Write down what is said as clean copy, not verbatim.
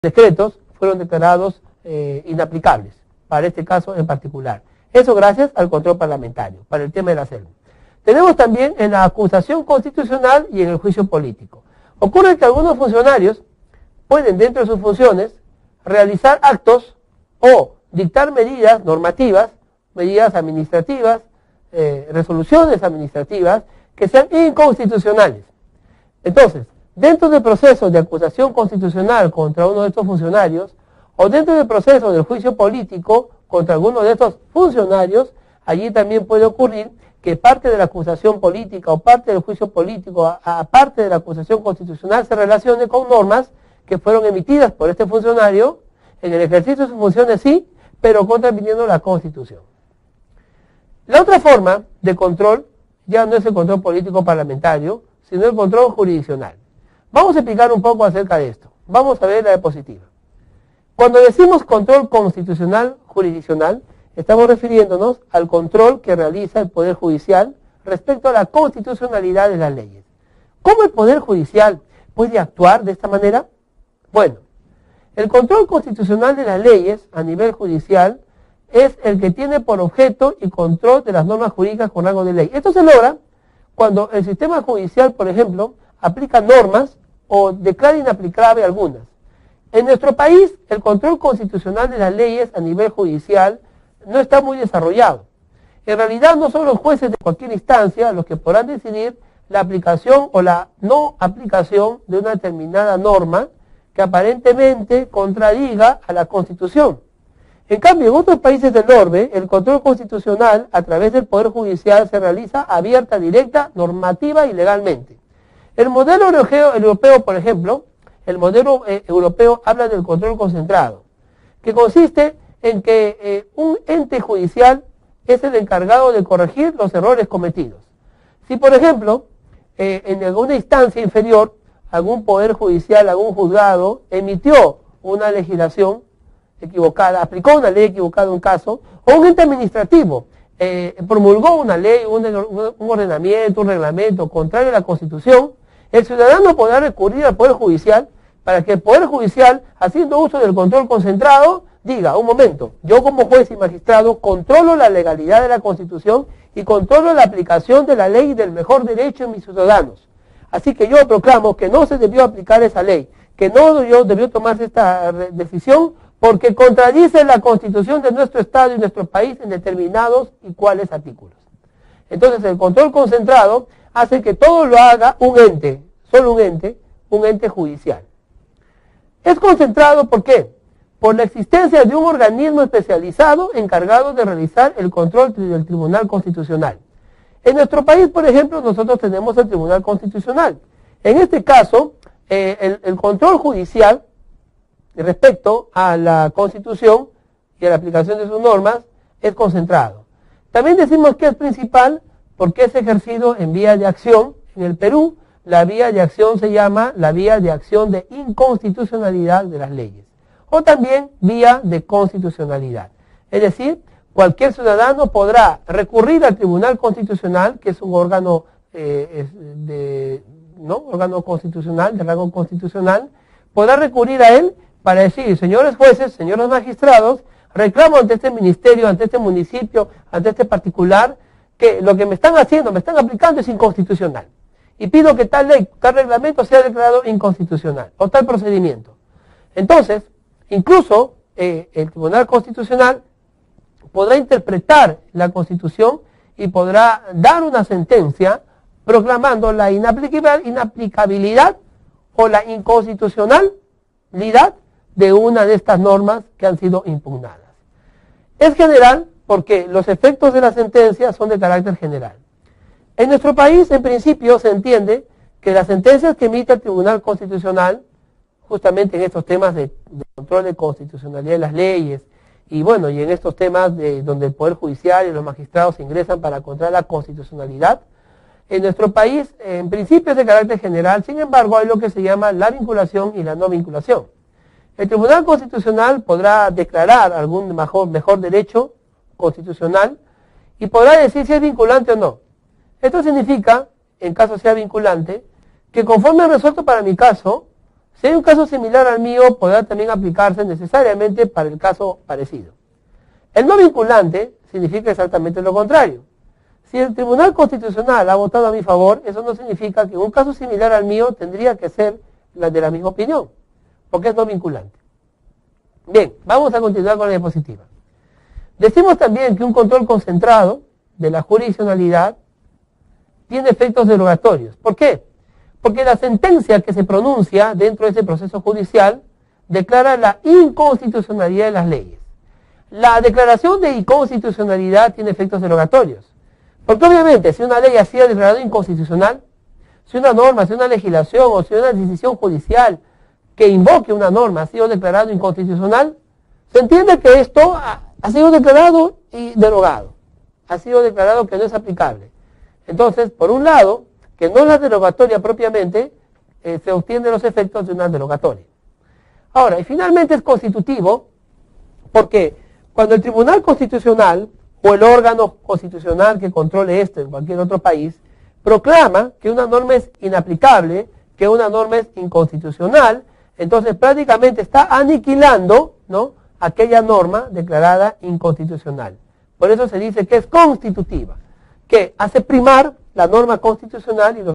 decretos fueron declarados inaplicables, para este caso en particular. Eso gracias al control parlamentario, para el tema de la selva. Tenemos también en la acusación constitucional y en el juicio político. Ocurre que algunos funcionarios pueden, dentro de sus funciones, realizar actos o dictar medidas normativas, medidas administrativas, resoluciones administrativas, que sean inconstitucionales. Entonces, dentro del proceso de acusación constitucional contra uno de estos funcionarios, o dentro del proceso del juicio político contra alguno de estos funcionarios, allí también puede ocurrir que parte de la acusación política o parte del juicio político, aparte de la acusación constitucional, se relacione con normas que fueron emitidas por este funcionario en el ejercicio de sus funciones, sí, pero contraviniendo la Constitución. La otra forma de control ya no es el control político parlamentario, sino el control jurisdiccional. Vamos a explicar un poco acerca de esto. Vamos a ver la diapositiva. Cuando decimos control constitucional jurisdiccional, estamos refiriéndonos al control que realiza el Poder Judicial respecto a la constitucionalidad de las leyes. ¿Cómo el Poder Judicial puede actuar de esta manera? Bueno, el control constitucional de las leyes a nivel judicial es el que tiene por objeto y control de las normas jurídicas con rango de ley. Esto se logra cuando el sistema judicial, por ejemplo, aplica normas o declara inaplicable algunas. En nuestro país, el control constitucional de las leyes a nivel judicial no está muy desarrollado. En realidad, no son los jueces de cualquier instancia los que podrán decidir la aplicación o la no aplicación de una determinada norma que aparentemente contradiga a la Constitución. En cambio, en otros países del orbe, el control constitucional a través del Poder Judicial se realiza abierta, directa, normativa y legalmente. El modelo europeo, por ejemplo, el modelo europeo habla del control concentrado, que consiste en que un ente judicial es el encargado de corregir los errores cometidos. Si, por ejemplo, en alguna instancia inferior, algún poder judicial, algún juzgado, emitió una legislación equivocada, aplicó una ley equivocada en un caso, o un ente administrativo promulgó una ley, un ordenamiento, un reglamento contrario a la Constitución, el ciudadano podrá recurrir al Poder Judicial para que el Poder Judicial, haciendo uso del control concentrado, diga, un momento, yo como juez y magistrado controlo la legalidad de la Constitución y controlo la aplicación de la ley del mejor derecho en mis ciudadanos. Así que yo proclamo que no se debió aplicar esa ley, que no debió tomarse esta decisión porque contradice la Constitución de nuestro Estado y nuestro país en determinados y cuáles artículos. Entonces el control concentrado hace que todo lo haga un ente, solo un ente judicial. Es concentrado, ¿por qué? Por la existencia de un organismo especializado encargado de realizar el control del Tribunal Constitucional. En nuestro país, por ejemplo, nosotros tenemos el Tribunal Constitucional. En este caso, el control judicial respecto a la Constitución y a la aplicación de sus normas es concentrado. También decimos que es principal porque es ejercido en vía de acción. En el Perú, la vía de acción se llama la vía de acción de inconstitucionalidad de las leyes, o también vía de constitucionalidad. Es decir, cualquier ciudadano podrá recurrir al Tribunal Constitucional, que es un órgano, órgano constitucional, de rango constitucional, podrá recurrir a él para decir, señores jueces, señores magistrados, reclamo ante este ministerio, ante este municipio, ante este particular, que lo que me están haciendo, me están aplicando es inconstitucional. Y pido que tal ley, tal reglamento sea declarado inconstitucional, o tal procedimiento. Entonces, incluso el Tribunal Constitucional podrá interpretar la Constitución y podrá dar una sentencia proclamando la inaplicabilidad o la inconstitucionalidad de una de estas normas que han sido impugnadas. Es general porque los efectos de la sentencia son de carácter general. En nuestro país, en principio, se entiende que las sentencias que emite el Tribunal Constitucional, justamente en estos temas de control de constitucionalidad de las leyes, y bueno, y en estos temas donde el Poder Judicial y los magistrados ingresan para controlar la constitucionalidad, en nuestro país, en principio es de carácter general, sin embargo, hay lo que se llama la vinculación y la no vinculación. El Tribunal Constitucional podrá declarar algún mejor derecho constitucional y podrá decir si es vinculante o no. Esto significa, en caso sea vinculante, que conforme resuelto para mi caso, Si hay un caso similar al mío, podrá también aplicarse necesariamente para el caso parecido. El no vinculante significa exactamente lo contrario. Si el Tribunal Constitucional ha votado a mi favor, eso no significa que un caso similar al mío tendría que ser la de la misma opinión, porque es no vinculante. Bien, vamos a continuar con la diapositiva. Decimos también que un control concentrado de la jurisdiccionalidad tiene efectos derogatorios. ¿Por qué? Porque la sentencia que se pronuncia dentro de ese proceso judicial declara la inconstitucionalidad de las leyes. La declaración de inconstitucionalidad tiene efectos derogatorios. Porque obviamente, si una ley ha sido declarada inconstitucional, si una norma, si una legislación o si una decisión judicial que invoque una norma ha sido declarado inconstitucional, se entiende que esto ha sido declarado y derogado. Ha sido declarado que no es aplicable. Entonces, por un lado, que no es la derogatoria propiamente, se obtienen los efectos de una derogatoria. Ahora, y finalmente es constitutivo, porque cuando el Tribunal Constitucional o el órgano constitucional que controle esto en cualquier otro país, proclama que una norma es inaplicable, que una norma es inconstitucional, entonces prácticamente está aniquilando, ¿no?, aquella norma declarada inconstitucional. Por eso se dice que es constitutiva, que hace primar la norma constitucional y los